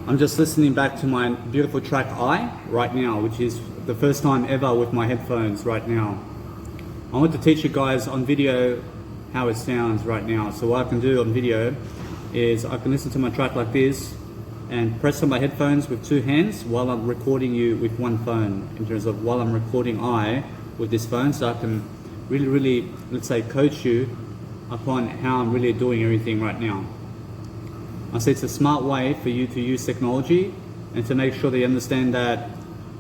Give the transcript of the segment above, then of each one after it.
I'm just listening back to my beautiful track I right now, which is the first time ever with my headphones right now. I want to teach you guys on video how it sounds right now. So what I can do on video is I can listen to my track like this and press on my headphones with two hands while I'm recording you with one phone, in terms of while I'm recording I with this phone, so I can really, let's say, coach you upon how I'm really doing everything right now. I say it's a smart way for you to use technology and to make sure that you understand that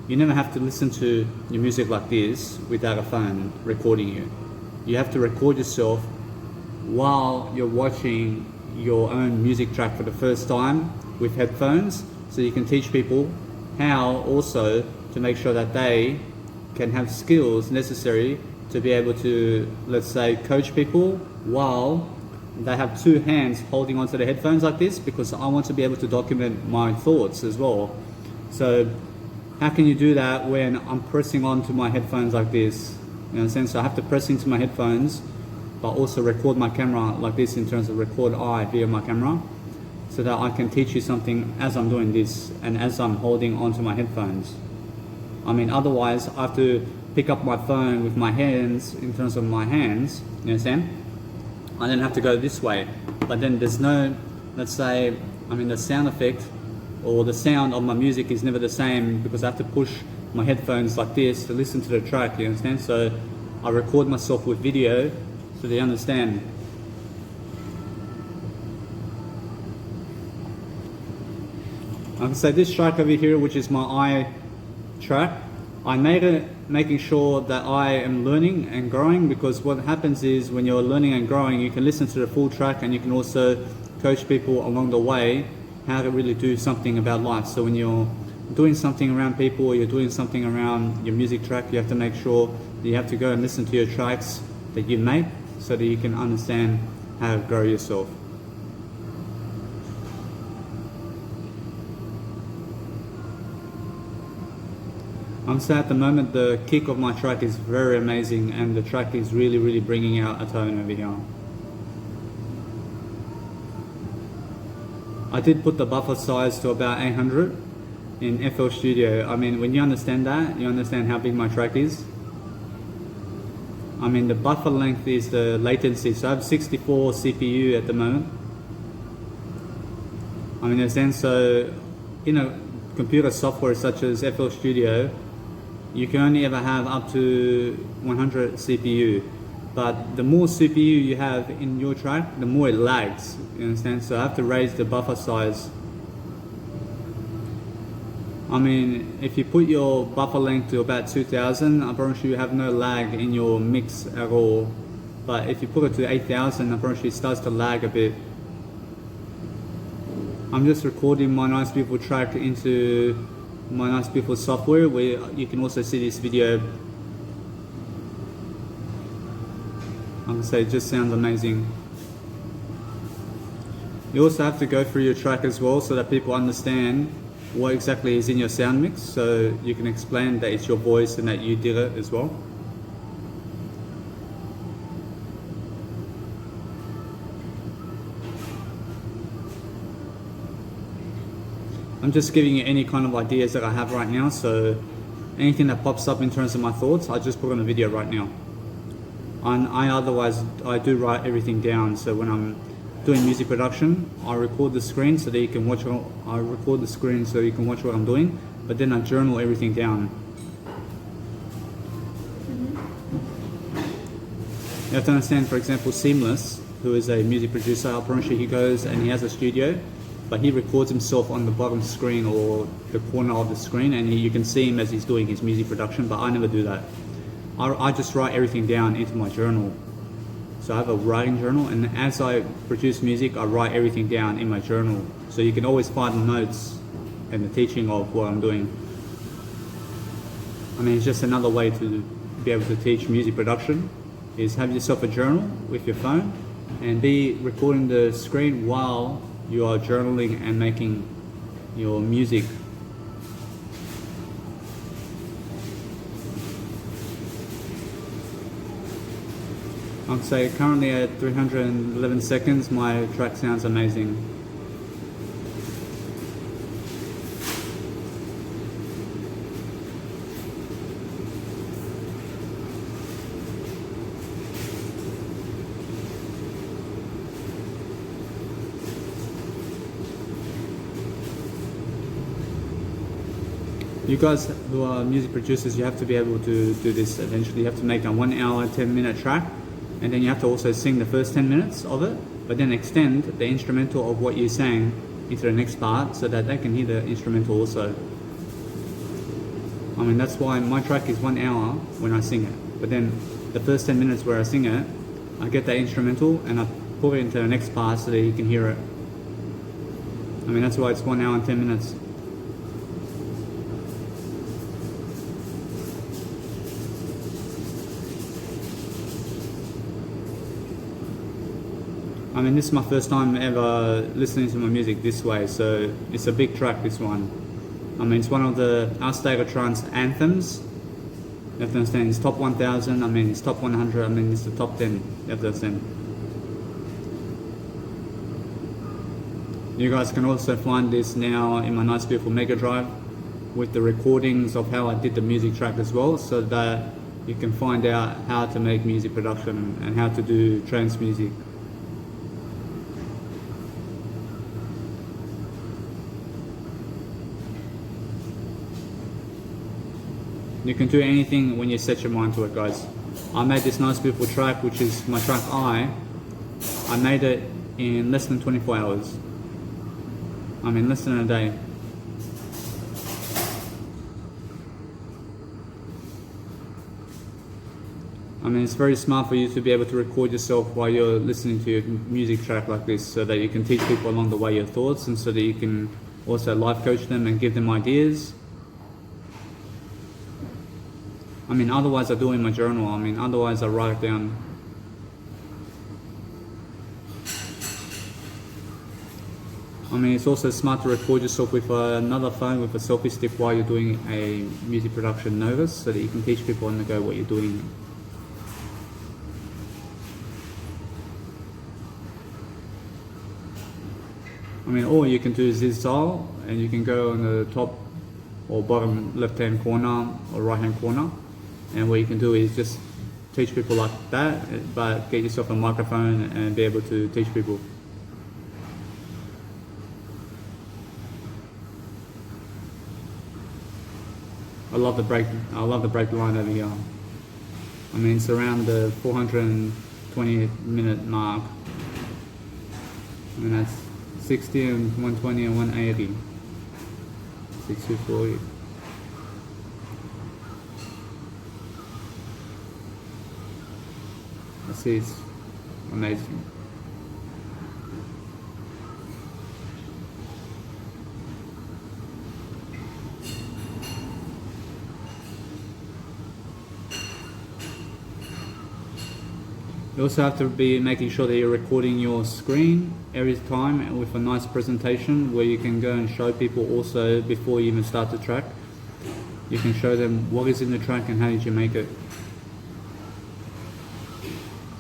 you never have to listen to your music like this without a phone recording you. You have to record yourself while you're watching your own music track for the first time with headphones, so you can teach people how also to make sure that they can have skills necessary to be able to, let's say, coach people while they have two hands holding onto the headphones like this, because I want to be able to document my thoughts as well. So how can you do that when I'm pressing onto my headphones like this? You know what I'm saying? So I have to press into my headphones, but also record my camera like this, in terms of record I via my camera, so that I can teach you something as I'm doing this and as I'm holding onto my headphones. I mean, otherwise I have to pick up my phone with my hands, in terms of my hands, you understand? I then have to go this way, but then there's no, let's say, I mean, the sound effect or the sound of my music is never the same, because I have to push my headphones like this to listen to the track, you understand? So I record myself with video so they understand. I can say this track over here, which is my I track, I made it making sure that I am learning and growing, because what happens is when you're learning and growing, you can listen to the full track and you can also coach people along the way how to really do something about life. So when you're doing something around people, or you're doing something around your music track, you have to make sure that you have to go and listen to your tracks that you make, so that you can understand how to grow yourself. I'm saying at the moment the kick of my track is very amazing, and the track is really bringing out a tone over here. I did put the buffer size to about 800 in FL Studio. I mean, when you understand that, you understand how big my track is. I mean, the buffer length is the latency, so I have 64 CPU at the moment. I mean, understand, so in a computer software such as FL Studio, you can only ever have up to 100 CPU, but the more CPU you have in your track, the more it lags, you understand? So I have to raise the buffer size. I mean, if you put your buffer length to about 2000, I promise you have no lag in your mix at all. But if you put it to 8000, I promise you it starts to lag a bit. I'm just recording my nice beautiful track into my nice beautiful software, where you can also see this video. I can say it just sounds amazing. You also have to go through your track as well, so that people understand what exactly is in your sound mix, so you can explain that it's your voice and that you did it as well. I'm just giving you any kind of ideas that I have right now, so anything that pops up in terms of my thoughts, I just put on a video right now. Otherwise I do write everything down, so when I'm doing music production, I record the screen so that you can watch. I record the screen so you can watch what I'm doing, but then I journal everything down. You have to understand, for example, Seamless, who is a music producer, I promise you, he goes and he has a studio, but he records himself on the bottom screen or the corner of the screen, and you can see him as he's doing his music production, but I never do that. I just write everything down into my journal. So I have a writing journal, and as I produce music, I write everything down in my journal. So you can always find the notes and the teaching of what I'm doing. I mean, it's just another way to be able to teach music production, is have yourself a journal with your phone and be recording the screen while you are journaling and making your music. I'd say currently at 311 seconds, my track sounds amazing. You guys who are music producers, you have to be able to do this eventually. You have to make a 1 hour, 10-minute track, and then you have to also sing the first 10 minutes of it, but then extend the instrumental of what you sang into the next part so that they can hear the instrumental also. I mean, that's why my track is 1 hour when I sing it, but then the first 10 minutes where I sing it, I get the instrumental and I put it into the next part so that you can hear it. I mean, that's why it's 1 hour and 10 minutes. I mean, this is my first time ever listening to my music this way, so it's a big track, this one. I mean, it's one of the Aussteiger Trance anthems. You have to understand, it's top 1000, I mean, it's top 100, I mean, it's the top 10, you have to understand. You guys can also find this now in my nice beautiful Mega Drive with the recordings of how I did the music track as well, so that you can find out how to make music production and how to do trance music. You can do anything when you set your mind to it, guys. I made this nice beautiful track, which is my track I made it in less than 24 hours. I mean, less than a day. I mean, it's very smart for you to be able to record yourself while you're listening to your music track like this, so that you can teach people along the way your thoughts, and so that you can also life coach them and give them ideas. I mean, otherwise I do in my journal. I mean, otherwise I write it down. I mean, it's also smart to record yourself with another phone with a selfie stick while you're doing a music production novice, so that you can teach people on the go what you're doing. I mean, all you can do is this dial, and you can go on the top or bottom left-hand corner or right-hand corner. And what you can do is just teach people like that, but get yourself a microphone and be able to teach people. I love the break line over here. I mean, it's around the 420-minute mark. I mean, that's 60 and 120 and 180. 6240. See, it's amazing. You also have to be making sure that you're recording your screen every time with a nice presentation where you can go and show people also before you even start the track. You can show them what is in the track and how did you make it.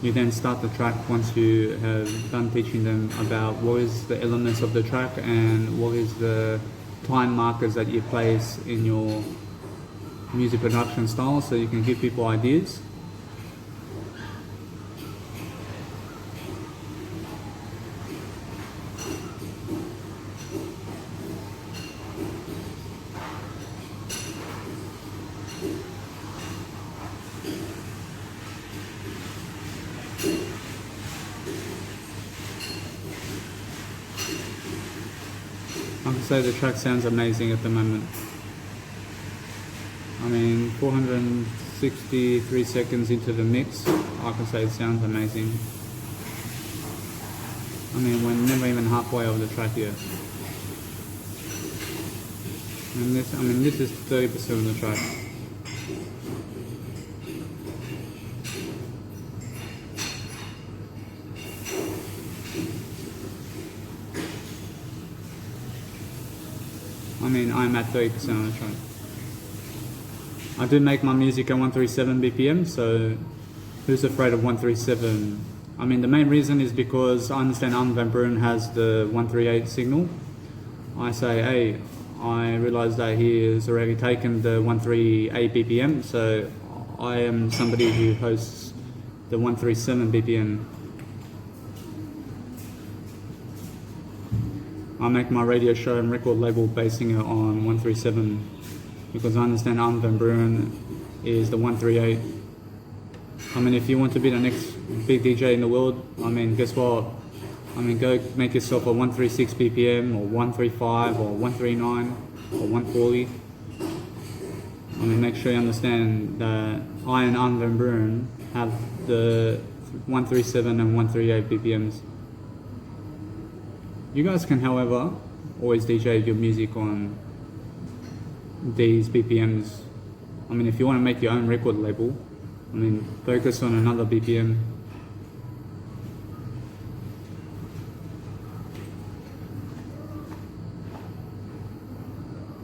You then start the track once you have done teaching them about what is the elements of the track and what is the time markers that you place in your music production style, so you can give people ideas. I can say the track sounds amazing at the moment. I mean, 463 seconds into the mix, I can say it sounds amazing. I mean, we're never even halfway over the track yet. And this is 30% of the track. I mean, I'm at 30% of the track. I do make my music at 137 BPM, so who's afraid of 137? I mean, the main reason is because I understand Armin van Buuren has the 138 signal. I say, hey, I realize that he has already taken the 138 BPM, so I am somebody who hosts the 137 BPM. I make my radio show and record label basing it on 137 because I understand Armin van Buuren is the 138. I mean, if you want to be the next big DJ in the world, I mean, guess what? I mean, go make yourself a 136 BPM or 135 or 139 or 140. I mean, make sure you understand that I and Armin van Buuren have the 137 and 138 BPMs. You guys can, however, always DJ your music on these BPMs. I mean, if you want to make your own record label, I mean, focus on another BPM.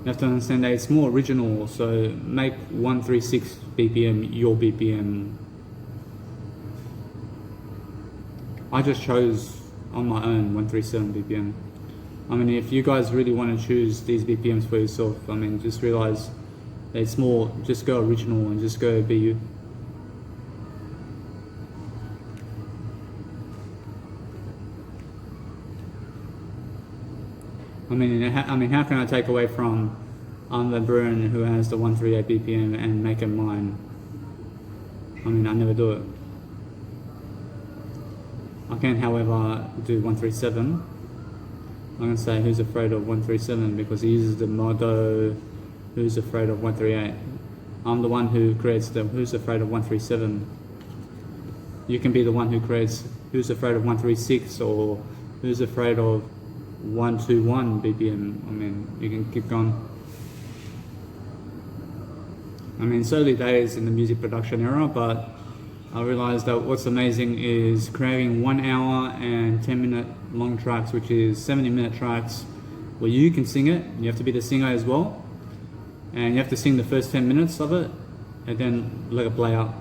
You have to understand that it's more original, so make 136 BPM your BPM. I just chose on my own 137 BPM. I mean, if you guys really want to choose these BPMs for yourself, I mean, just realize that it's more, just go original and just go be you. I mean, how can I take away from Armin van Buuren, who has the 138 BPM, and make it mine? I mean, I never do it. I can, however, do 137. I'm going to say Who's Afraid of 137 because he uses the motto Who's Afraid of 138. I'm the one who creates the Who's Afraid of 137. You can be the one who creates Who's Afraid of 136 or Who's Afraid of 121 BPM. I mean, you can keep going. I mean, it's early days in the music production era, but I realized that what's amazing is creating 1 hour and 10-minute long tracks, which is 70-minute tracks, where you can sing it. You have to be the singer as well, and you have to sing the first 10 minutes of it, and then let it play out.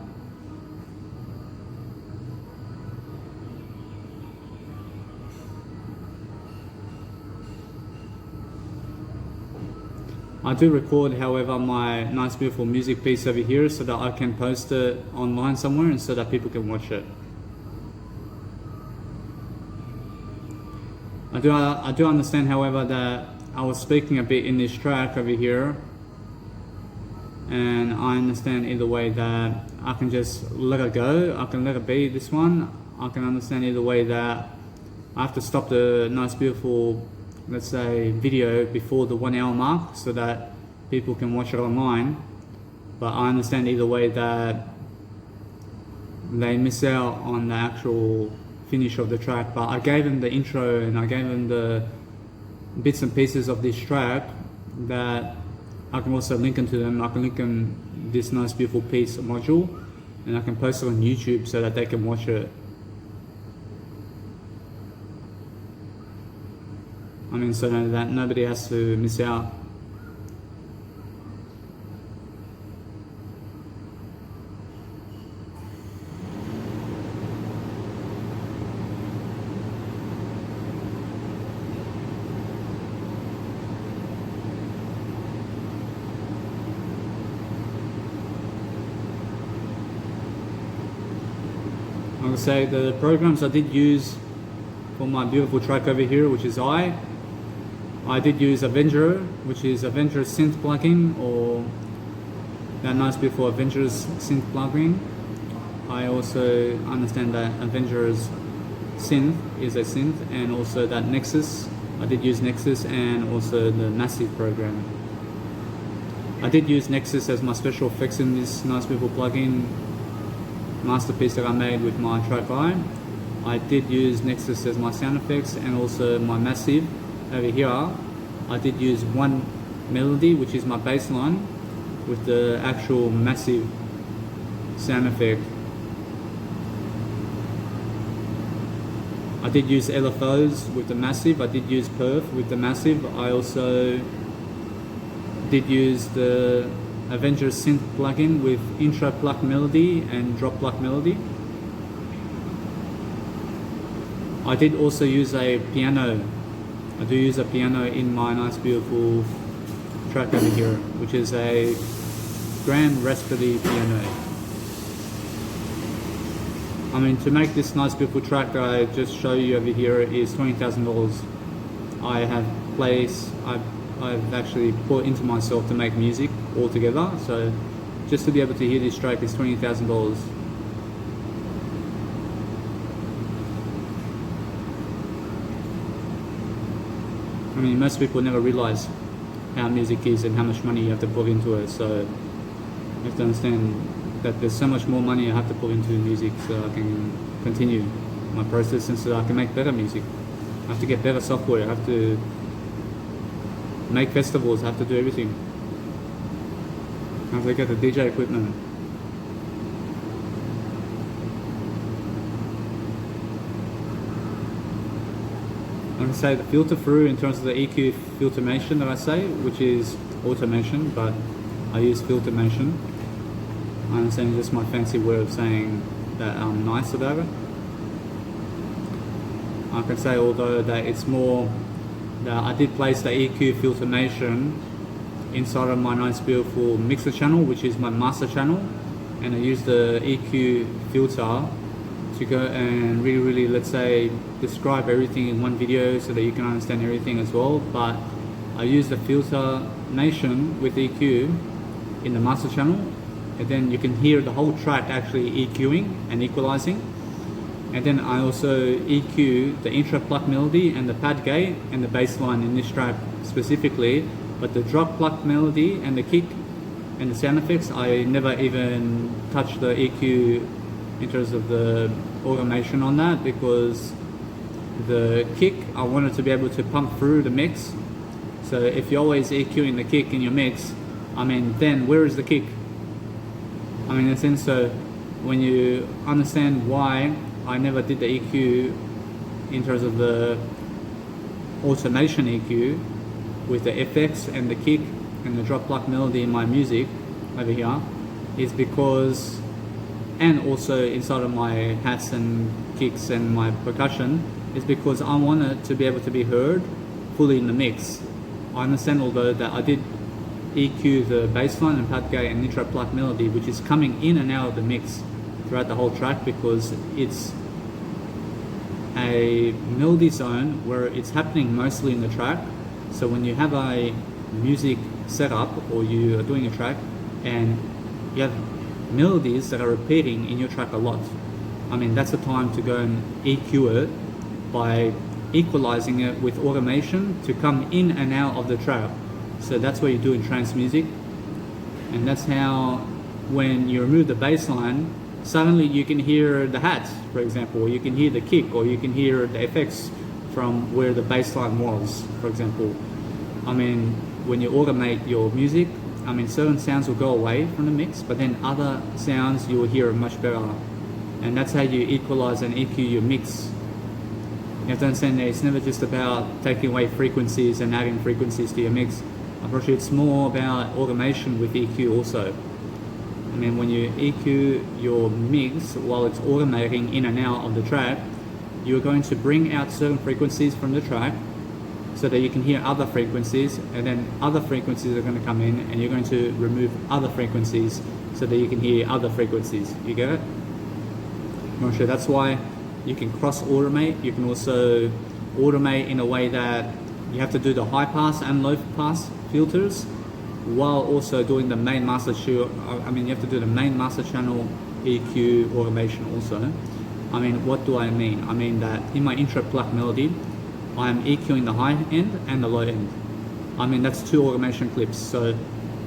I do record, however, my nice beautiful music piece over here so that I can post it online somewhere and so that people can watch it. I do understand, however, that I was speaking a bit in this track over here, and I understand either way that I can just let it go, I can let it be this one. I can understand either way that I have to stop the nice beautiful, let's say, video before the 1 hour mark so that people can watch it online. But I understand either way that they miss out on the actual finish of the track. But I gave them the intro and I gave them the bits and pieces of this track that I can also link them to them. I can link them this nice beautiful piece of module and I can post it on YouTube so that they can watch it. I mean, so that nobody has to miss out. I would say the programs I did use for my beautiful track over here, which is I did use Avenger, which is Avenger's synth plugin, or that nice beautiful Avenger's synth plugin. I also understand that Avenger's synth is a synth, and also that Nexus. I did use Nexus and also the Massive program. I did use Nexus as my special effects in this nice beautiful plugin masterpiece that I made with my track I did use Nexus as my sound effects, and also my Massive over here I did use one melody, which is my bass line, with the actual Massive sound effect. I did use LFOs with the Massive, I did use Perf with the Massive. I also did use the Avenger synth plugin with intro pluck melody and drop pluck melody. I did also use a piano. I do use a piano in my nice beautiful track over here, which is a Grand Raspberry piano. I mean, to make this nice beautiful track that I just show you over here is $20,000. I I've actually put into myself to make music altogether. So just to be able to hear this track is $20,000. I mean, most people never realize how music is and how much money you have to put into it. So you have to understand that there's so much more money I have to put into music so I can continue my process and so I can make better music. I have to get better software, I have to make festivals, I have to do everything. I have to get the DJ equipment. I'm going to say the filter through in terms of the EQ filtration that I say, which is automation, but I use filtration. I understand it's just my fancy way of saying that I'm nice about it. I can say although that it's more that I did place the EQ filtration inside of my Nice Beautiful mixer channel, which is my master channel, and I use the EQ filter to go and really, let's say, describe everything in one video so that you can understand everything as well. But I use the filtration with EQ in the master channel, and then you can hear the whole track actually EQing and equalizing. And then I also EQ the intro pluck melody and the pad gate and the bass line in this track specifically, but the drop pluck melody and the kick and the sound effects, I never even touch the EQ in terms of the automation on that, because the kick, I wanted to be able to pump through the mix. So if you're always EQing the kick in your mix, I mean, then where is the kick? I mean, in a sense, so when you understand why I never did the EQ in terms of the automation EQ with the FX and the kick and the drop pluck melody in my music over here, is because, and also inside of my hats and kicks and my percussion, is because I wanted to be able to be heard fully in the mix. I understand although that I did EQ the bass line and pad gate and intro pluck melody, which is coming in and out of the mix throughout the whole track, because it's a melody zone where it's happening mostly in the track. So when you have a music setup or you are doing a track and you have melodies that are repeating in your track a lot, I mean, that's the time to go and EQ it by equalizing it with automation to come in and out of the track. So that's what you do in trance music, and that's how when you remove the bass line, suddenly you can hear the hats, for example, or you can hear the kick, or you can hear the effects from where the bass line was, for example. I mean, when you automate your music, I mean, certain sounds will go away from the mix, but then other sounds you will hear much better. And that's how you equalize and EQ your mix. You have to understand that it's never just about taking away frequencies and adding frequencies to your mix. Unfortunately, it's more about automation with EQ also. I mean, when you EQ your mix while it's automating in and out of the track, you're going to bring out certain frequencies from the track so that you can hear other frequencies, and then other frequencies are going to come in, and you're going to remove other frequencies so that you can hear other frequencies. You get it? Sure. That's why you can cross automate. You can also automate in a way that you have to do the high pass and low pass filters while also doing the main master channel. I mean, you have to do the main master channel EQ automation also. I mean, what do I mean? I mean that in my intro pluck melody, I'm EQing the high end and the low end. I mean, that's two automation clips. So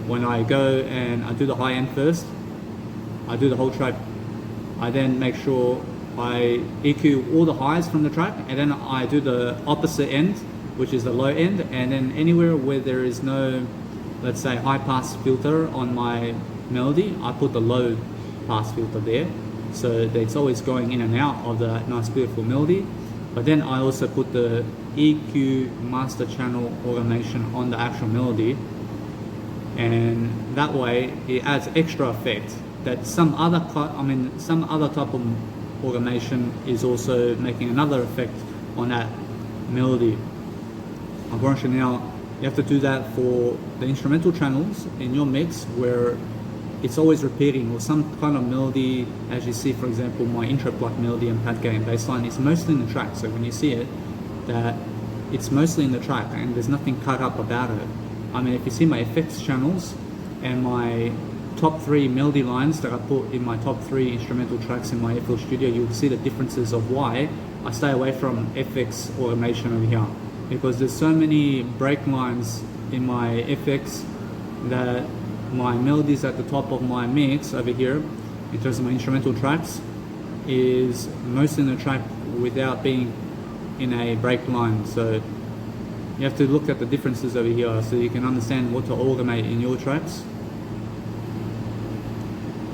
when I go and I do the high end first, I do the whole track. I then make sure I EQ all the highs from the track, and then I do the opposite end, which is the low end, and then anywhere where there is no, let's say, high pass filter on my melody, I put the low pass filter there, so that it's always going in and out of the Nice Beautiful melody. But then I also put the EQ master channel automation on the actual melody, and that way it adds extra effect that some other type of automation is also making another effect on that melody. Unfortunately, now you have to do that for the instrumental channels in your mix where it's always repeating, or some kind of melody, as you see, for example, my intro pluck melody and pad gate and bass line is mostly in the track. So when you see it, that it's mostly in the track and there's nothing cut up about it. I mean, if you see my effects channels and my top 3 melody lines that I put in my top 3 instrumental tracks in my FL Studio, you'll see the differences of why I stay away from FX automation over here. Because there's so many break lines in my FX that my melodies at the top of my mix over here, in terms of my instrumental tracks, is most in the track without being in a break line. So you have to look at the differences over here so you can understand what to automate in your tracks.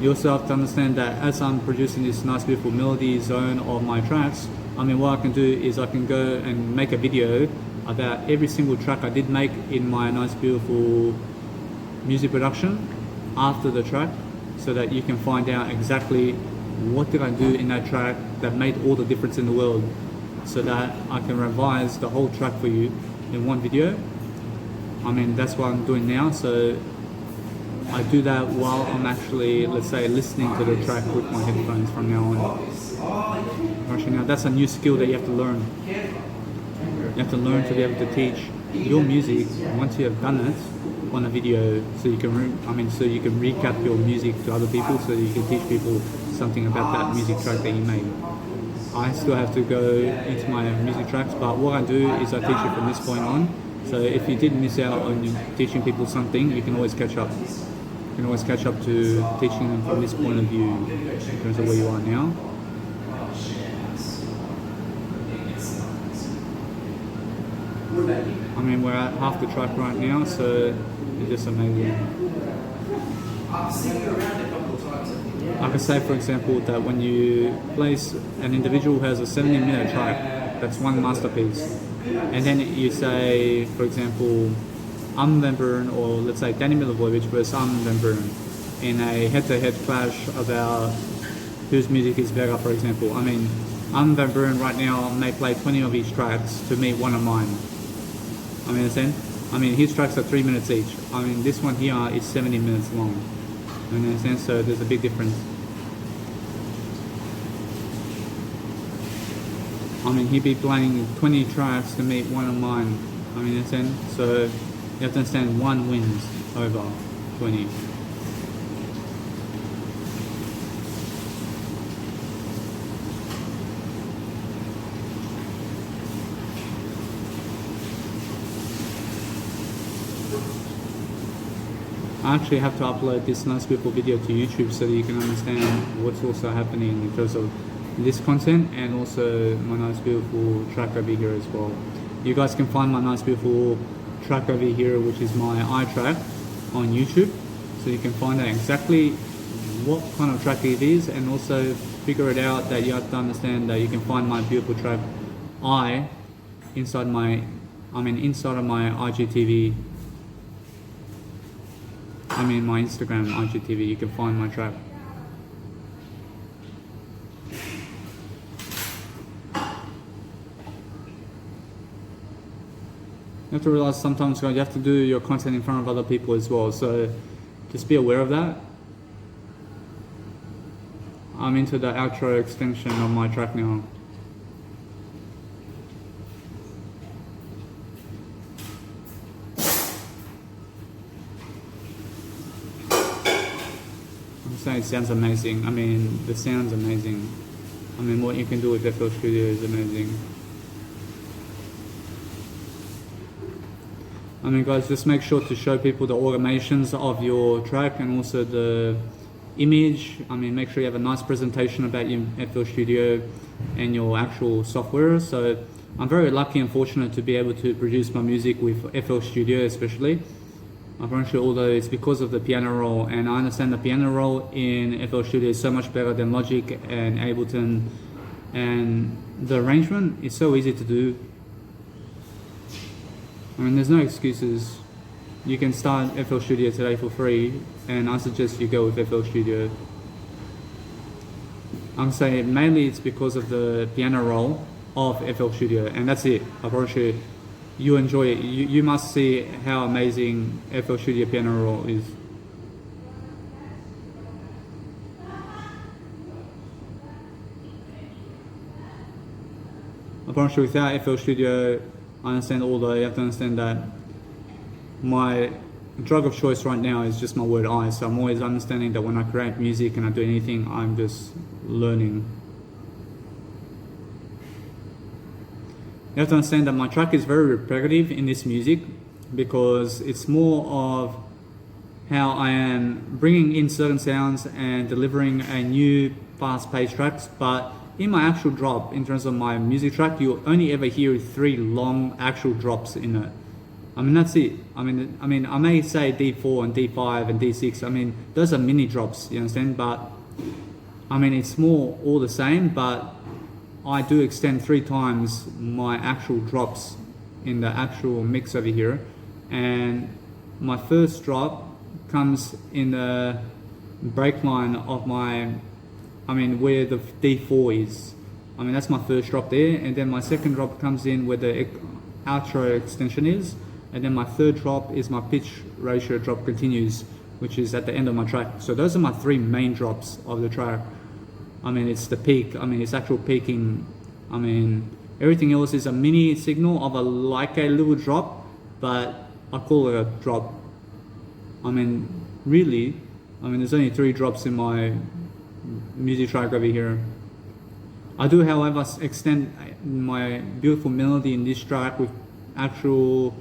You also have to understand that as I'm producing this nice beautiful melody zone of my tracks, I mean, what I can do is I can go and make a video about every single track I did make in my nice beautiful music production after the track, so that you can find out exactly what did I do in that track that made all the difference in the world, so that I can revise the whole track for you in one video. I mean, that's what I'm doing now. So I do that while I'm actually, let's say, listening to the track with my headphones from now on. Actually, now that's a new skill that you have to learn. You have to learn to be able to teach your music once you have done it on a video, so you can so you can recap your music to other people, so you can teach people something about that music track that you made. I still have to go into my music tracks, but what I do is I teach it from this point on. So if you did miss out on teaching people something, you can always catch up. You can always catch up to teaching them from this point of view in terms of where you are now. I mean, we're at half the track right now, so it's just amazing. I can say, for example, that when you place an individual who has a 70-minute track, that's one masterpiece. And then you say, for example, Armin van Buuren, or let's say Danny Milivojevic versus Armin van Buuren in a head-to-head clash about whose music is better, for example. I mean, Armin van Buuren right now may play 20 of his tracks to meet one of mine. I mean, understand? I mean, his tracks are 3 minutes each. I mean, this one here is 70 minutes long. I mean, understand? So there's a big difference. I mean, he'd be playing 20 tracks to meet one of mine. I mean, understand? So you have to understand, one wins over 20. I actually have to upload this nice beautiful video to YouTube so that you can understand what's also happening in terms of this content, and also my nice beautiful track over here as well. You guys can find my nice beautiful track over here, which is my iTrack, on YouTube, so you can find out exactly what kind of track it is, and also figure it out that you have to understand that you can find my beautiful track inside of my IGTV. My Instagram IGTV, you can find my track. You have to realize sometimes you have to do your content in front of other people as well, so just be aware of that. I'm into the outro extension of my track now. It sounds amazing. I mean, the sound's amazing. I mean, what you can do with FL Studio is amazing. I mean, guys, just make sure to show people the automations of your track and also the image. I mean, make sure you have a nice presentation about your FL Studio and your actual software. So I'm very lucky and fortunate to be able to produce my music with FL Studio, especially. Unfortunately, although it's because of the piano roll, and I understand the piano roll in FL Studio is so much better than Logic and Ableton, and the arrangement is so easy to do. I mean, there's no excuses. You can start FL Studio today for free, and I suggest you go with FL Studio. I'm saying mainly it's because of the piano roll of FL Studio, and that's it. I promise you, you enjoy it. You must see how amazing FL Studio piano roll is. I promise you, without FL Studio, I understand, although you have to understand that my drug of choice right now is just my word I. So I'm always understanding that when I create music and I do anything, I'm just learning. You have to understand that my track is very repetitive in this music because it's more of how I am bringing in certain sounds and delivering a new fast-paced tracks. But in my actual drop, in terms of my music track, you'll only ever hear 3 long actual drops in it. I mean, that's it. I mean, I may say D4 and D5 and D6. I mean, those are mini drops, you understand? But I mean, it's more all the same, but I do extend 3 times my actual drops in the actual mix over here. And my first drop comes in the break line of my, where the D4 is. I mean, that's my first drop there. And then my second drop comes in where the outro extension is. And then my third drop is my pitch ratio drop continues, which is at the end of my track. So those are my 3 main drops of the track. I mean, it's the peak. I mean, it's actual peaking. I mean, everything else is a mini signal of like a little drop, but I call it a drop. I mean, really, there's only 3 drops in my music track over here. I do, however, extend my beautiful melody in this track with actual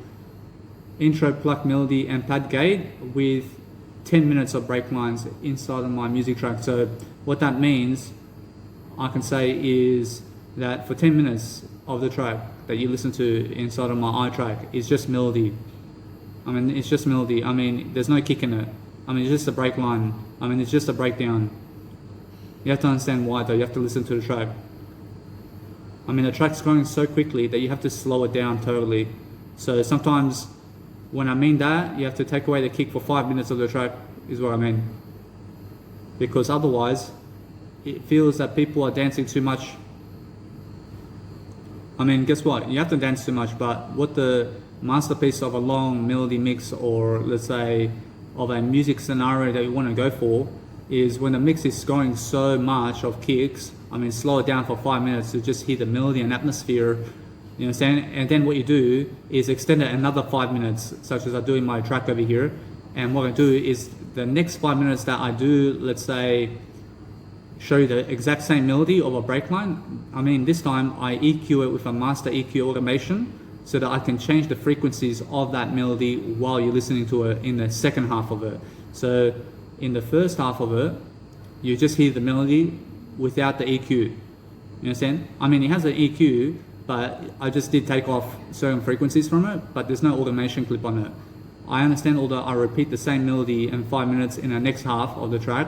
intro pluck melody and pad gate with 10 minutes of break lines inside of my music track. So what that means, I can say, is that for 10 minutes of the track that you listen to inside of my I track is just melody. I mean, it's just melody. I mean, there's no kick in it. I mean, it's just a break line. I mean, it's just a breakdown. You have to understand why though. You have to listen to the track. I mean, the track's going so quickly that you have to slow it down totally. So sometimes when I mean that, you have to take away the kick for 5 minutes of the track, is what I mean. Because otherwise, it feels that people are dancing too much. I mean, guess what? You have to dance too much, but what the masterpiece of a long melody mix, or let's say of a music scenario that you want to go for, is when the mix is going so much of kicks, I mean, slow it down for 5 minutes to just hear the melody and atmosphere. You understand? And then what you do is extend it another 5 minutes, such as I do in my track over here. And what I do is the next 5 minutes that I do, let's say, show you the exact same melody of a break line. I mean, this time I EQ it with a master EQ automation so that I can change the frequencies of that melody while you're listening to it in the second half of it. So in the first half of it, you just hear the melody without the EQ. You understand? I mean, it has an EQ, but I just did take off certain frequencies from it, but there's no automation clip on it. I understand, although I repeat the same melody in 5 minutes in the next half of the track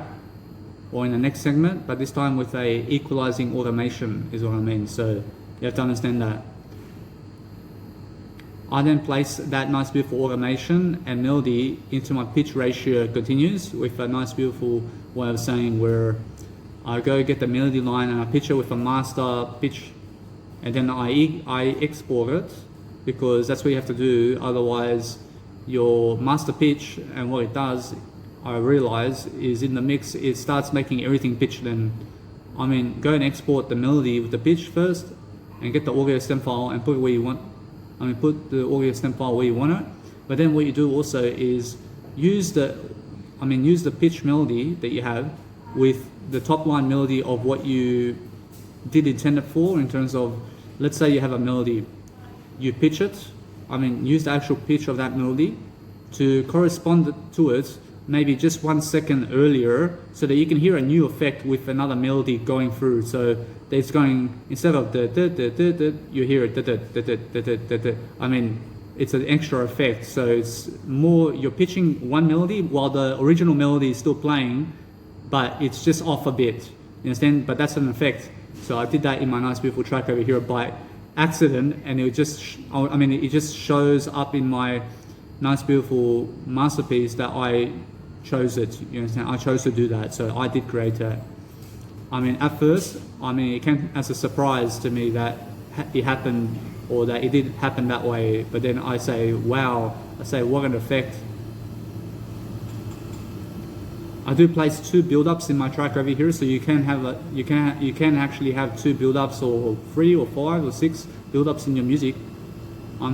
or in the next segment, but this time with a equalizing automation is what I mean. So you have to understand that. I then place that nice beautiful automation and melody into my pitch ratio continues with a nice beautiful way of saying where I go get the melody line and I pitch it with a master pitch, and then I export it, because that's what you have to do. Otherwise your master pitch, and what it does, I realize, is in the mix it starts making everything pitched. Then I mean, go and export the melody with the pitch first and get the audio stem file and put it where you want. I mean, put the audio stem file where you want it. But then what you do also is use the pitch melody that you have with the top line melody of what you did intend it for, in terms of, let's say you have a melody, you pitch it, use the actual pitch of that melody to correspond to it maybe just 1 second earlier, so that you can hear a new effect with another melody going through. So it's going, instead of you hear it. I mean, it's an extra effect. So it's more, you're pitching one melody while the original melody is still playing, but it's just off a bit. You understand? But that's an effect. So I did that in my nice beautiful track over here by accident, and it just shows up in my nice beautiful masterpiece that I chose it. You understand? I chose to do that, so I did create that. At first, it came as a surprise to me that it happened, or that it did happen that way. But then I say, wow! I say, what an effect! I do place 2 build-ups in my track over here, so you can have you can actually have 2 build-ups, or 3 or 5 or 6 build-ups in your music. I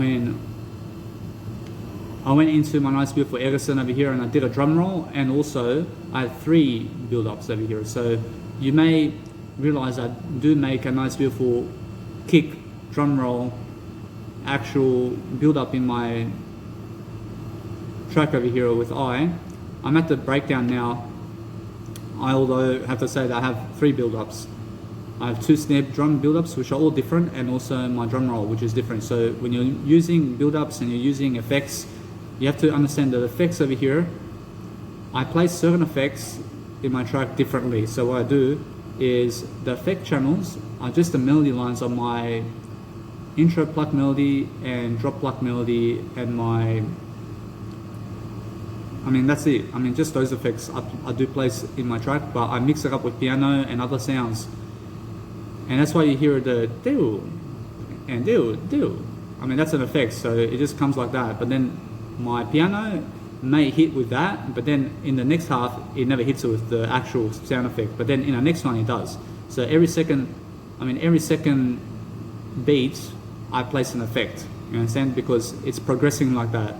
I went into my nice beautiful Edison over here and I did a drum roll, and also I had 3 build-ups over here. So you may realize I do make a nice beautiful kick, drum roll, actual build-up in my track over here with I. I'm at the breakdown now. I although have to say that I have 3 build-ups. I have 2 snare drum build-ups which are all different, and also my drum roll which is different. So when you're using build-ups and you're using effects, you have to understand that effects over here, I place certain effects in my track differently. So what I do is the effect channels are just the melody lines on my intro pluck melody and drop pluck melody and my, that's it. Just those effects I do place in my track, but I mix it up with piano and other sounds. And that's why you hear the do and do. That's an effect, so it just comes like that. But then my piano may hit with that, but then in the next half, it never hits it with the actual sound effect. But then in the next one, it does. So every second beat, I place an effect. You understand? Because it's progressing like that.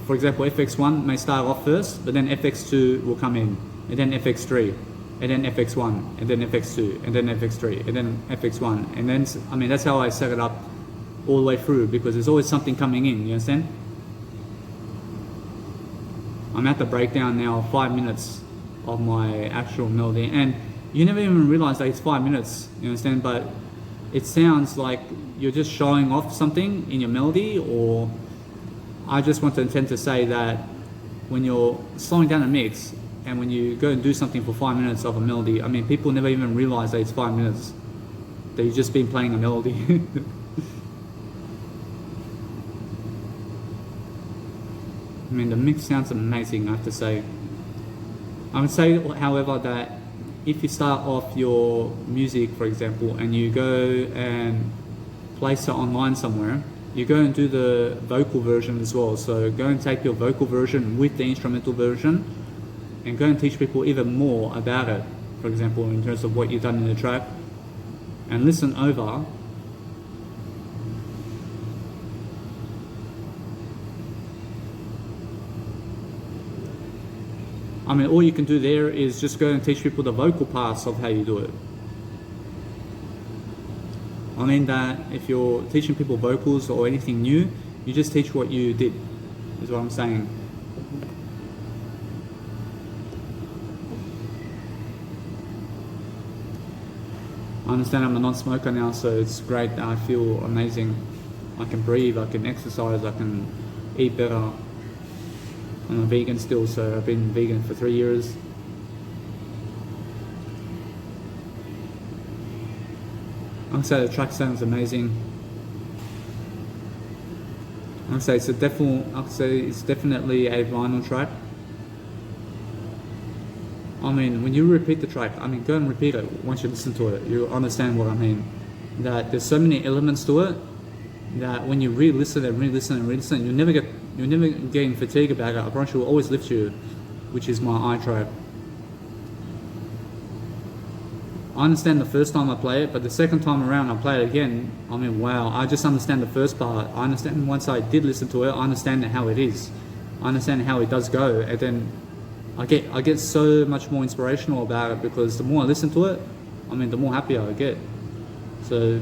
For example, FX1 may start off first, but then FX2 will come in, and then FX3, and then FX1, and then FX2, and then FX3, and then FX1, and then, that's how I set it up all the way through, because there's always something coming in, you understand? I'm at the breakdown now, 5 minutes of my actual melody, and you never even realize that it's 5 minutes, you understand? But it sounds like you're just showing off something in your melody, or I just want to intend to say that when you're slowing down a mix and when you go and do something for 5 minutes of a melody, people never even realize that it's 5 minutes, that you've just been playing a melody. The mix sounds amazing, I have to say. I would say, however, that if you start off your music, for example, and you go and place it online somewhere, you go and do the vocal version as well. So go and take your vocal version with the instrumental version and go and teach people even more about it, for example, in terms of what you've done in the track, and listen over. All you can do there is just go and teach people the vocal parts of how you do it. That if you're teaching people vocals or anything new, you just teach what you did, is what I'm saying. I understand I'm a non-smoker now, so it's great. I feel amazing. I can breathe, I can exercise, I can eat better. I'm a vegan still, so I've been vegan for 3 years. I'd say the track sounds amazing. I'd say it's definitely a vinyl track. When you repeat the track, go and repeat it once you listen to it. You'll understand what I mean. That there's so many elements to it that when you re-listen and re-listen and re-listen, you're never getting fatigued about it. I promise you, will always lift you, which is my I track. I understand the first time I play it, but the second time around I play it again, wow, I just understand the first part. I understand once I did listen to it, I understand how it is. I understand how it does go, and then I get so much more inspirational about it, because the more I listen to it, the more happier I get. So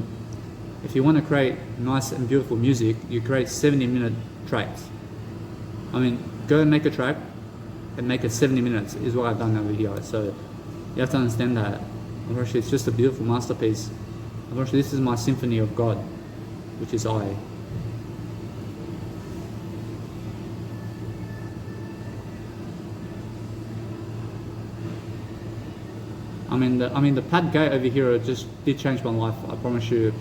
if you want to create nice and beautiful music, you create 70-minute tracks. Go and make a track and make it 70 minutes is what I've done over here. So you have to understand that. Unfortunately, it's just a beautiful masterpiece. Unfortunately, this is my symphony of God, which is I. The pad gate over here just did change my life, I promise you.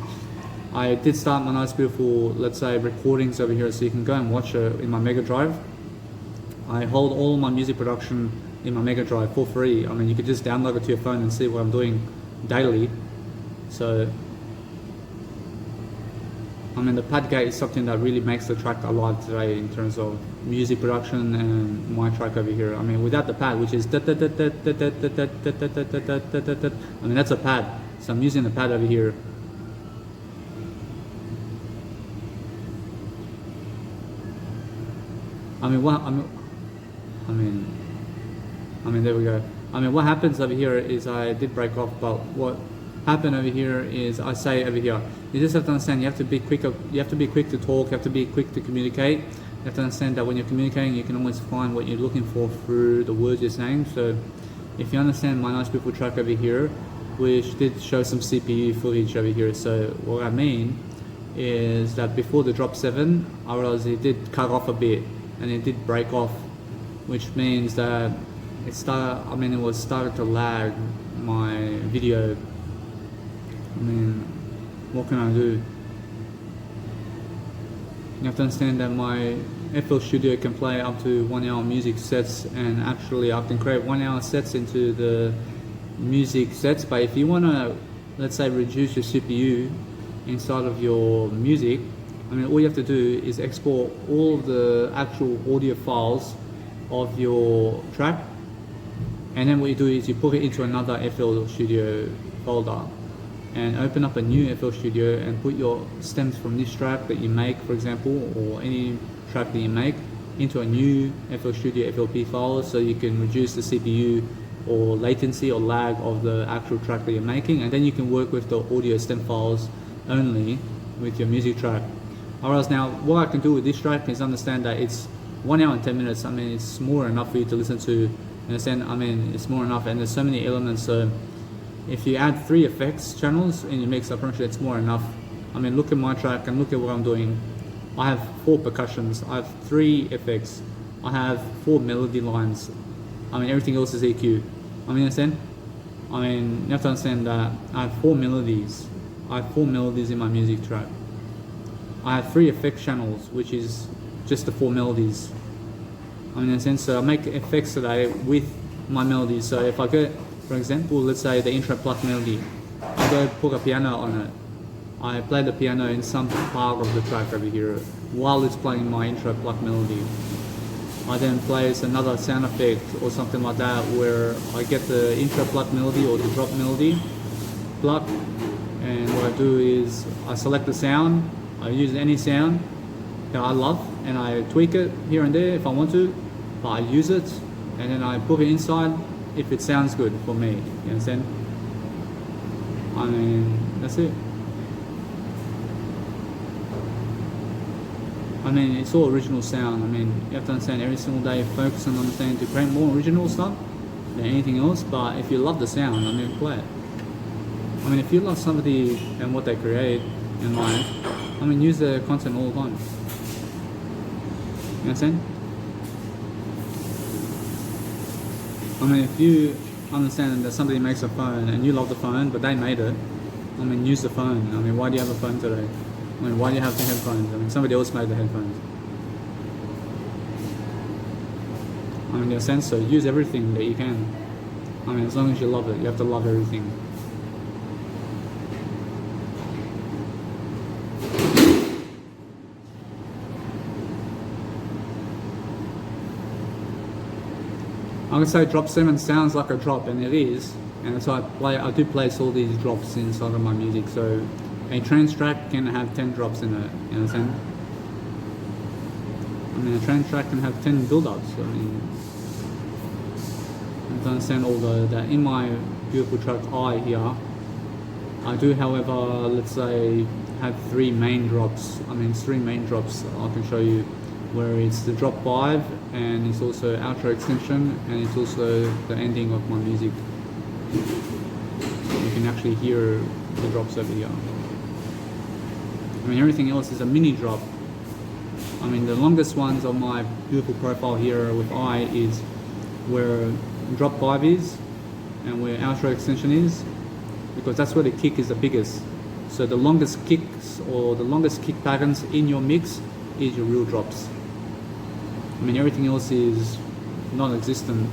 I did start my nice beautiful, let's say, recordings over here, so you can go and watch it in my Mega Drive. I hold all my music production in my Mega Drive for free. You could just download it to your phone and see what I'm doing daily. So the pad gate is something that really makes the track alive today in terms of music production and my track over here. Without the pad, which is that's a pad. So I'm using the pad over here. I mean, I mean, there we go. I mean, what happens over here is I did break off, but what happened over here is I say over here, you just have to understand, you have to be quick to talk, you have to be quick to communicate. You have to understand that when you're communicating, you can always find what you're looking for through the words you're saying. So if you understand my nice beautiful track over here, which did show some CPU footage over here. So what I mean is that before the drop 7, I realized it did cut off a bit and it did break off, which means that it was starting to lag my video. I mean, what can I do? You have to understand that my FL Studio can play up to 1 hour music sets, and actually I can create 1 hour sets into the music sets. But if you want to, let's say, reduce your CPU inside of your music, I mean, all you have to do is export all the actual audio files of your track, and then what you do is you put it into another FL Studio folder and open up a new FL Studio and put your stems from this track that you make, for example, or any track that you make, into a new FL Studio FLP file, so you can reduce the CPU or latency or lag of the actual track that you're making, and then you can work with the audio stem files only with your music track. Alright, now what I can do with this track is understand that it's 1 hour and 10 minutes. I mean, it's more than enough for you to listen to. Understand? I mean, it's more than enough, and there's so many elements. So if you add 3 effects channels in your mix, I'm pretty sure it's more than enough. I mean, look at my track and look at what I'm doing. I have 4 percussions, I have 3 effects, I have 4 melody lines. I mean, everything else is EQ. I mean, understand? I mean, you have to understand that I have 4 melodies. I have 4 melodies in my music track. I have 3 effect channels, which is just the 4 melodies. I mean, in a sense, so I make effects today with my melodies. So if I go, for example, let's say the intro pluck melody, I go put a piano on it. I play the piano in some part of the track over here while it's playing my intro pluck melody. I then place another sound effect or something like that where I get the intro pluck melody or the drop melody pluck, and what I do is I select the sound, I use any sound that I love and I tweak it here and there if I want to, but I use it and then I put it inside if it sounds good for me. You understand? I mean, that's it. I mean, it's all original sound. I mean, you have to understand, every single day focus on understanding to create more original stuff than anything else. But if you love the sound, I mean, play it. I mean, if you love somebody and what they create in life, I mean, use their content all the time. You understand? I mean, if you understand that somebody makes a phone and you love the phone, but they made it, I mean, use the phone. I mean, why do you have a phone today? I mean, why do you have the headphones? I mean, somebody else made the headphones. I mean, in a sense, so use everything that you can. I mean, as long as you love it, you have to love everything. I would say drop 7 sounds like a drop, and it is. And so I do place all these drops inside of my music. So a trance track can have 10 drops in it, you understand? I mean, a trance track can have 10 build-ups. I mean, you have to understand all that in my beautiful track I here, I do, however, let's say, have 3 main drops. I mean, 3 main drops I can show you, where it's the drop 5, and it's also outro extension, and it's also the ending of my music. You can actually hear the drops over here. I mean, everything else is a mini drop. I mean, the longest ones on my beautiful profile here with I is where drop 5 is and where outro extension is, because that's where the kick is the biggest. So the longest kicks or the longest kick patterns in your mix is your real drops. I mean, everything else is non-existent.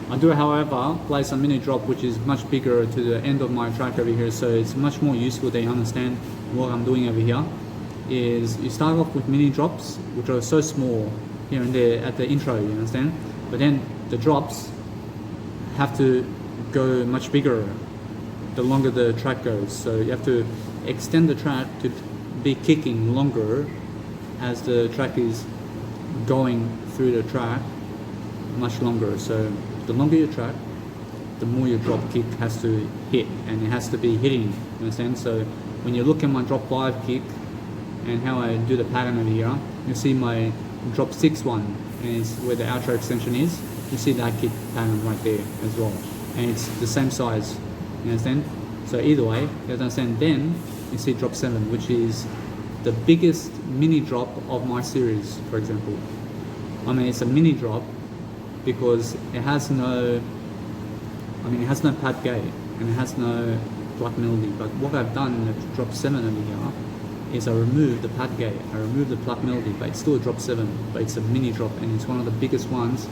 I do, however, place a mini drop which is much bigger to the end of my track over here, so it's much more useful that you understand what I'm doing over here. Is you start off with mini drops which are so small here and there at the intro, you understand? But then the drops have to go much bigger the longer the track goes. So you have to extend the track to be kicking longer as the track is going through the track much longer. So the longer your track, the more your drop kick has to hit, and it has to be hitting, you understand? So when you look at my drop 5 kick and how I do the pattern over here, you see my drop 6 one, and it's where the outro extension is. You see that kick pattern right there as well, and it's the same size, you understand? So either way, you understand. Then you see drop 7, which is the biggest mini drop of my series, for example. I mean, it's a mini drop because it has no pad gate and it has no pluck melody. But what I've done at drop 7 over here is I removed the pad gate, I removed the pluck melody, but it's still a drop 7, but it's a mini drop, and it's one of the biggest ones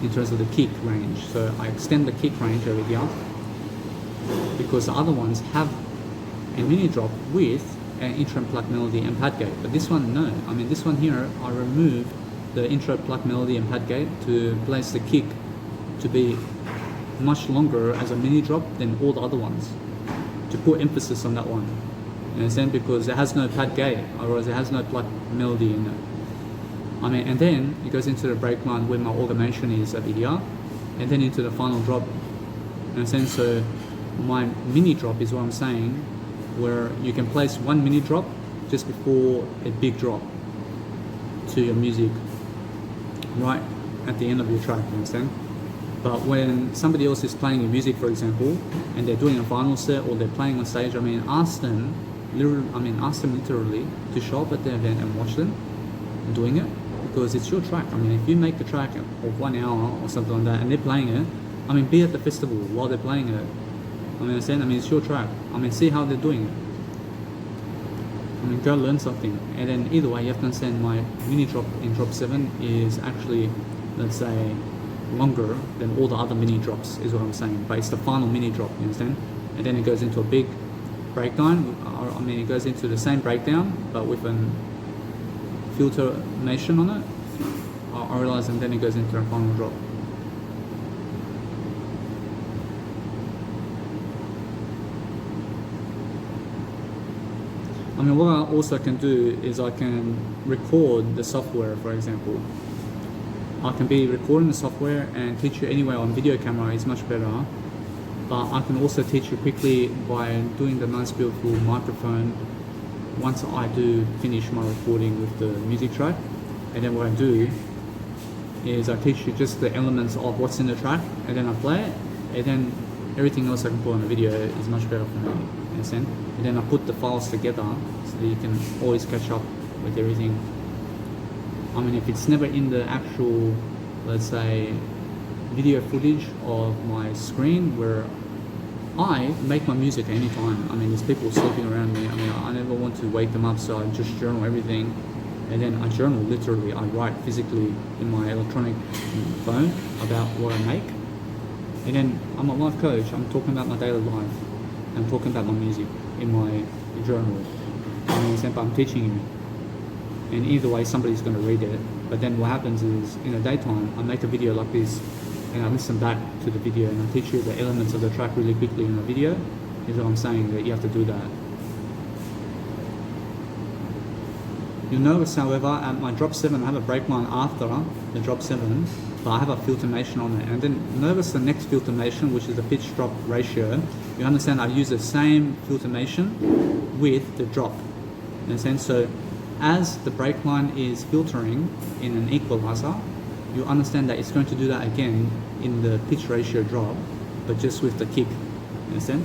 in terms of the kick range. So I extend the kick range over here because the other ones have a mini drop with an intro pluck melody and pad gate, but this one no. I mean, this one here, I removed the intro pluck melody and pad gate to place the kick to be much longer as a mini drop than all the other ones, to put emphasis on that one, you understand? Because it has no pad gate, otherwise it has no pluck melody in it. I mean, and then it goes into the break line where my automation is over here, and then into the final drop, you understand? So my mini drop is what I'm saying, where you can place one mini drop just before a big drop to your music right at the end of your track, you understand? But when somebody else is playing your music, for example, and they're doing a vinyl set or they're playing on stage, I mean, ask them literally to show up at the event and watch them doing it, because it's your track. I mean, if you make the track of 1 hour or something like that and they're playing it, I mean, be at the festival while they're playing it. I mean, understand? I mean, it's your track. I mean, see how they're doing it. I mean, go learn something. And then either way, you have to understand my mini drop in drop 7 is actually, let's say, longer than all the other mini drops, is what I'm saying. But it's the final mini drop, you understand? And then it goes into a big breakdown. I mean, it goes into the same breakdown, but with a filtration on it. I realize, and then it goes into a final drop. I mean, what I also can do is I can record the software, for example. I can be recording the software and teach you anyway on video camera is much better. But I can also teach you quickly by doing the nice beautiful microphone once I do finish my recording with the music track. And then what I do is I teach you just the elements of what's in the track, and then I play it, and then everything else I can put on the video is much better for me, understand? And then I put the files together so that you can always catch up with everything. I mean, if it's never in the actual, let's say, video footage of my screen where I make my music at any time. I mean, there's people sleeping around me. I mean, I never want to wake them up, so I just journal everything. And then I journal literally, I write physically in my electronic phone about what I make. And then I'm a life coach, I'm talking about my daily life. I'm talking about my music in my journal. I mean, example, I'm teaching you. And either way, somebody's going to read it. But then what happens is, in the daytime, I make a video like this, and I listen back to the video, and I teach you the elements of the track really quickly in the video. Is what I'm saying, that you have to do that. You'll notice, however, at my drop 7, I have a break line after the drop 7, but I have a filtration on it. And then notice the next filtration, which is the pitch drop ratio. You understand, I use the same filtration with the drop. You understand? So as the break line is filtering in an equalizer, you understand that it's going to do that again in the pitch ratio drop, but just with the kick. You understand?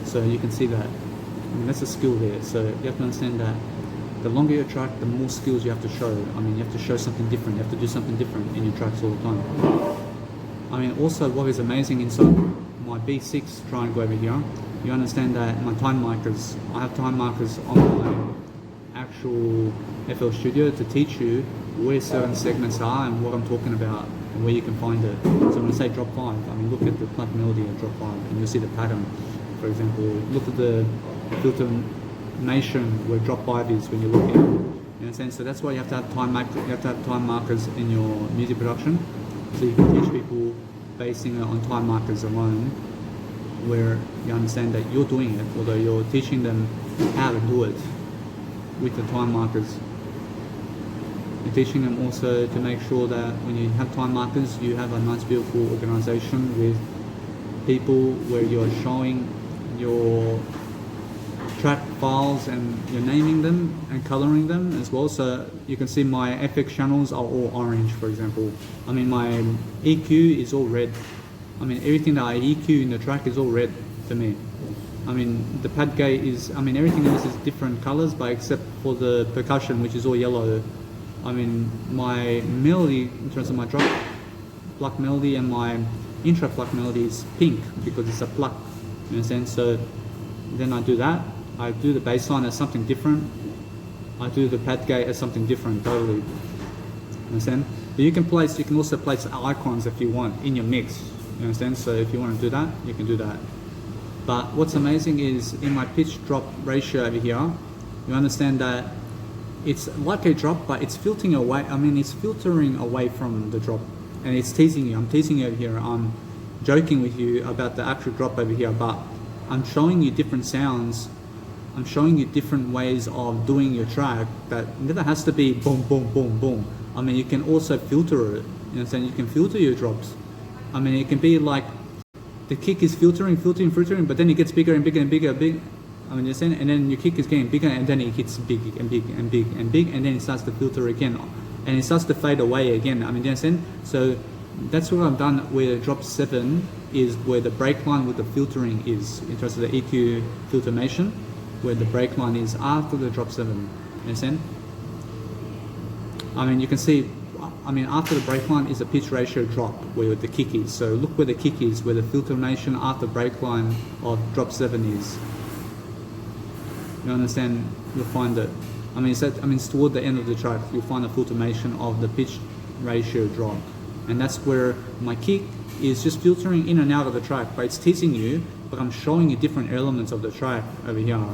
So you can see that. I mean, that's a skill there. So you have to understand that the longer your track, the more skills you have to show. I mean, you have to show something different. You have to do something different in your tracks all the time. I mean, also what is amazing inside my B6 triangle over here, you understand that my time markers, I have time markers on my actual FL Studio to teach you where certain segments are and what I'm talking about and where you can find it. So when I say drop 5, I mean, look at the pluck melody of drop 5 and you'll see the pattern. For example, look at the filtration where drop 5 is when you look at it. You understand? So that's why you have to have time markers in your music production, so you can teach people basing it on time markers alone, where you understand that you're doing it, although you're teaching them how to do it. with the time markers. You're teaching them also to make sure that when you have time markers, you have a nice beautiful organization with people where you're showing your track files and you're naming them and coloring them as well. So you can see my FX channels are all orange, for example. I mean, my EQ is all red. I mean, everything that I EQ in the track is all red for me. I mean, the pad gate is, I mean, everything else is different colors, but except for the percussion, which is all yellow. I mean, my melody, in terms of my drop pluck melody and my intra pluck melody is pink because it's a pluck, you understand? So then I do that. I do the bass line as something different. I do the pad gate as something different, totally. You understand? But you can also place icons if you want in your mix. You understand? So if you want to do that, you can do that. But what's amazing is in my pitch drop ratio over here, you understand that it's like a drop, but it's filtering away. I mean, it's filtering away from the drop, and it's teasing you. I'm teasing you over here. I'm joking with you about the actual drop over here, but I'm showing you different sounds. I'm showing you different ways of doing your track that never has to be boom, boom, boom, boom. I mean, you can also filter it. You understand? You can filter your drops. I mean, it can be like the kick is filtering, but then it gets bigger and bigger and bigger, big. I mean, you understand? And then your kick is getting bigger, and then it gets big and big and big and big, and then it starts to filter again, and it starts to fade away again. I mean, you understand? So that's what I've done where drop 7 is where the break line with the filtering is, in terms of the EQ filtration, where the break line is after the drop 7. You understand? I mean, you can see, I mean, after the break line is a pitch ratio drop where the kick is. So look where the kick is, where the filtration after break line of drop 7 is. You understand? You'll find it. I mean, it's toward the end of the track. You'll find the filtration of the pitch ratio drop, and that's where my kick is just filtering in and out of the track. But it's teasing you, but I'm showing you different elements of the track over here,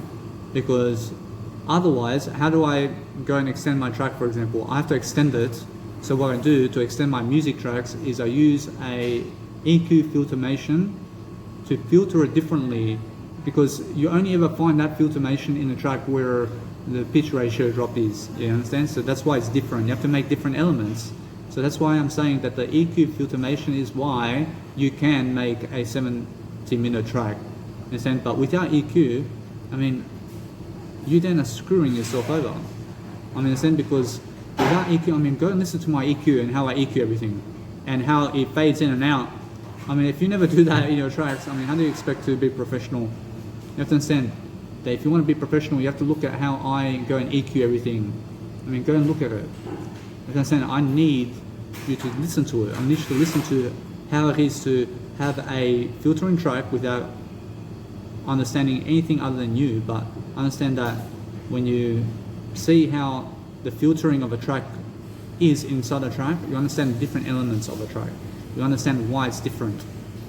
because otherwise, how do I go and extend my track? For example, I have to extend it. So what I do to extend my music tracks is I use a EQ filtration to filter it differently, because you only ever find that filtration in the track where the pitch ratio drop is. You understand? So that's why it's different. You have to make different elements. So that's why I'm saying that the EQ filtration is why you can make a 70-minute track. Understand? But without EQ, I mean, you then are screwing yourself over. I mean, understand? Because without EQ, I mean, go and listen to my EQ and how I EQ everything, and how it fades in and out. I mean, if you never do that in your tracks, I mean, how do you expect to be professional? You have to understand that if you want to be professional, you have to look at how I go and EQ everything. I mean, go and look at it. You have to understand, I need you to listen to it. I need you to listen to how it is to have a filtering track without understanding anything other than you, but understand that when you see how the filtering of a track is inside a track, you understand different elements of a track. You understand why it's different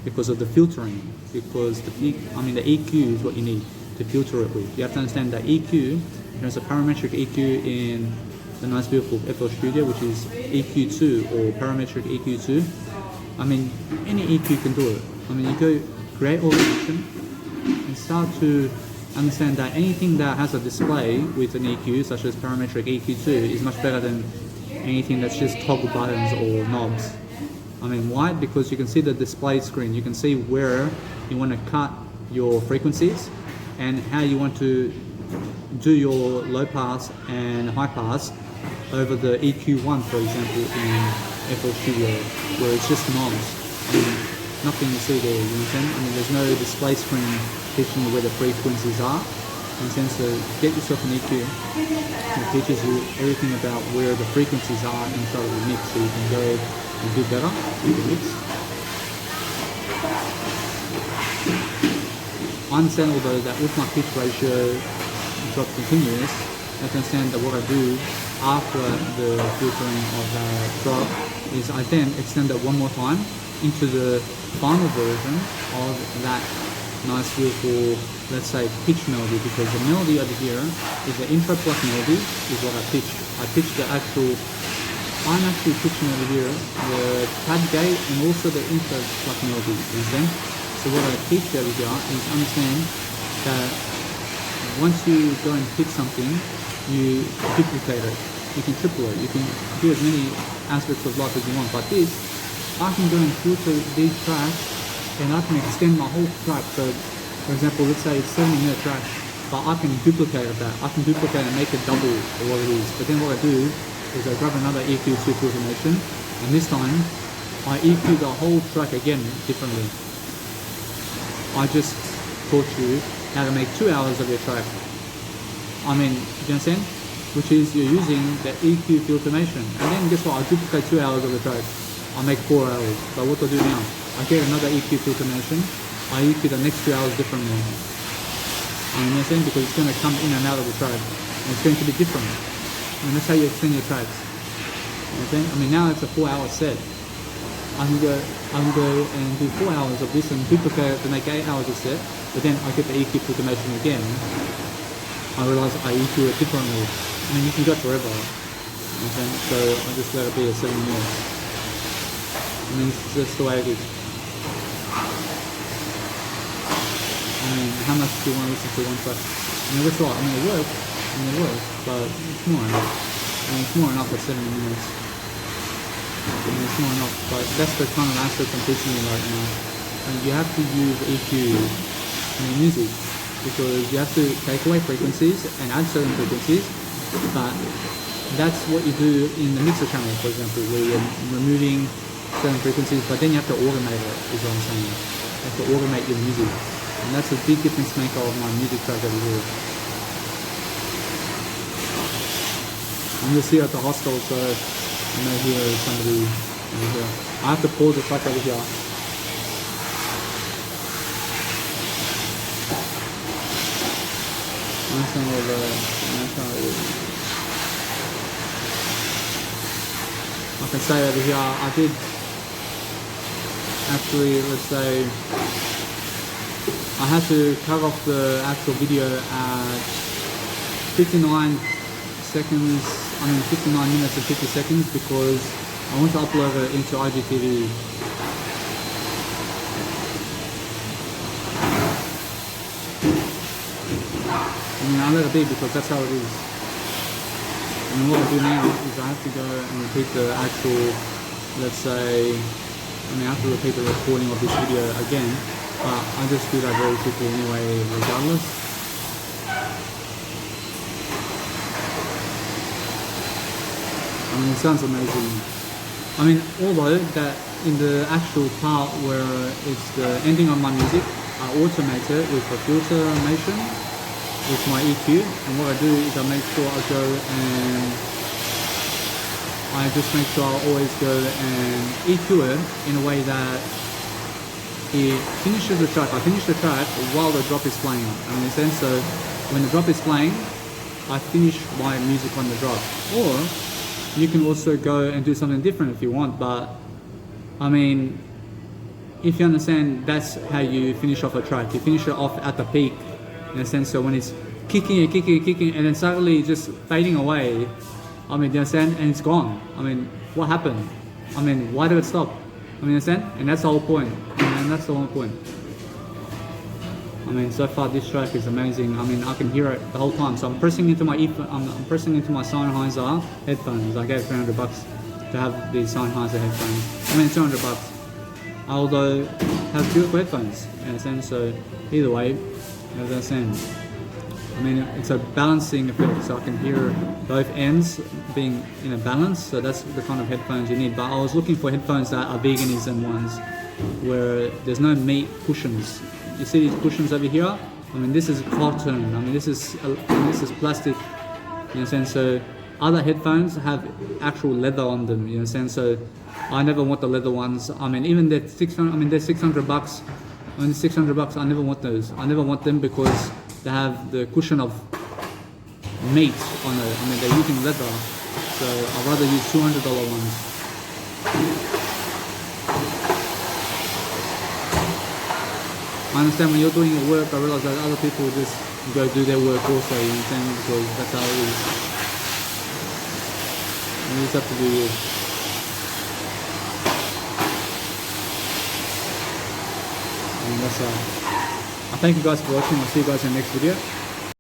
because of the filtering. Because the EQ is what you need to filter it with. You have to understand that EQ, there's a parametric EQ in the nice beautiful FL Studio, which is EQ2 or parametric EQ2. I mean, any EQ can do it. I mean, you go create automation and start to understand that anything that has a display with an EQ, such as parametric EQ2, is much better than anything that's just toggle buttons or knobs. I mean, why? Because you can see the display screen. You can see where you want to cut your frequencies and how you want to do your low pass and high pass over the EQ1, for example, in FL Studio, where it's just knobs. I mean, nothing you see there, you understand? I mean, there's no display screen teaching you where the frequencies are. You understand? So get yourself an EQ. It teaches you everything about where the frequencies are inside of the mix, so you can go and do better with the mix. I understand, although, that with my pitch ratio drop continuous, I can understand that what I do after the filtering of the drop is I then extend it one more time into the final version of that nice beautiful, let's say, pitch melody, because the melody over here is the intro pluck melody is what I pitched. I pitched the actual, I'm actually pitching over here the pad gate and also the intro pluck melody, understand? So what I teach over here is understand that once you go and pitch something, you duplicate it, you can triple it, you can do as many aspects of life as you want. But this, I can go and filter these tracks and I can extend my whole track. So for example, let's say it's 70-minute track, but I can duplicate that. I can duplicate and make it double what it is. But then what I do is I grab another EQ Super Automation, and this time I EQ the whole track again differently. I just taught you how to make 2 hours of your track. I mean, do you understand? Which is you're using the EQ Filtramation. And then guess what? I duplicate 2 hours of the track. I make 4 hours. But what do I do now? I get another EQ Filtramation. I EQ the next 2 hours differently. You know what I'm saying? Because it's going to come in and out of the track. And it's going to be different. And that's how you extend your tracks. You know what I'm saying? I mean, now it's a 4-hour set. I can go and do 4 hours of this and duplicate it to make 8 hours a set. But then I get the EQ Filtramation again. I realize I EQ it differently. I mean, you can go forever. You know what I'm saying? So I just let it be a 7 years. I mean, it's just the way it is. I mean, how much do you want to listen to one track? I mean, that's right. I mean, it works. But it's more enough. I mean, it's more enough for 7 minutes. I mean, it's more enough. But that's the kind of aspect I'm teaching you right now. I mean, you have to use EQ in your music because you have to take away frequencies and add certain frequencies. But that's what you do in the mixer channel, for example, where you're removing certain frequencies, but then you have to automate it, is what I'm saying. You have to automate your music. And that's a big difference maker of my music track over here. And you'll see at the hostel, so you know here is somebody over here. I have to pause the track over here. I can say over here, I did actually, let's say, I had to cut off the actual video at 59 seconds, 59 minutes and 50 seconds because I want to upload it into IGTV. I mean, I let it be because that's how it is. And what I do now is I have to go and repeat the actual, let's say, I have to repeat the recording of this video again, but I just do that very quickly anyway, regardless. I mean, it sounds amazing. I mean, although that in the actual part where it's the ending of my music, I automate it with a filtration with my EQ, and what I do is I make sure I go and I just make sure I always go and EQ it in a way that it finishes the track. I finish the track while the drop is playing. I mean, in a sense, so when the drop is playing, I finish my music on the drop. Or you can also go and do something different if you want, but I mean, if you understand, that's how you finish off a track. You finish it off at the peak. In a sense, so when it's kicking and kicking and kicking and then suddenly just fading away, I mean, you understand? And it's gone. I mean, what happened? I mean, why did it stop? I mean, understand? And that's the whole point. And that's the whole point. I mean, so far this track is amazing. I mean, I can hear it the whole time. So I'm pressing into my I'm pressing into my Sennheiser headphones. I gave $300 to have these Sennheiser headphones. I mean, $200. Although have beautiful headphones. In a sense, so either way. As I was saying, I mean, it's a balancing effect, so I can hear both ends being in a balance, so that's the kind of headphones you need. But I was looking for headphones that are veganism ones, where there's no meat cushions. You see these cushions over here? I mean, this is cotton, I mean, this is plastic, you know what I'm saying? So other headphones have actual leather on them, you know what I'm saying? So I never want the leather ones. I mean, even they're $600. I mean, $600, I never want those. I never want them because they have the cushion of meat on it. I mean, they're using leather, so I'd rather use $200 ones. I understand when you're doing your work, I realize that other people just go do their work also, you know what I'm saying? Because that's how it is. You just have to do yours. And that's I thank you guys for watching. I'll see you guys in the next video.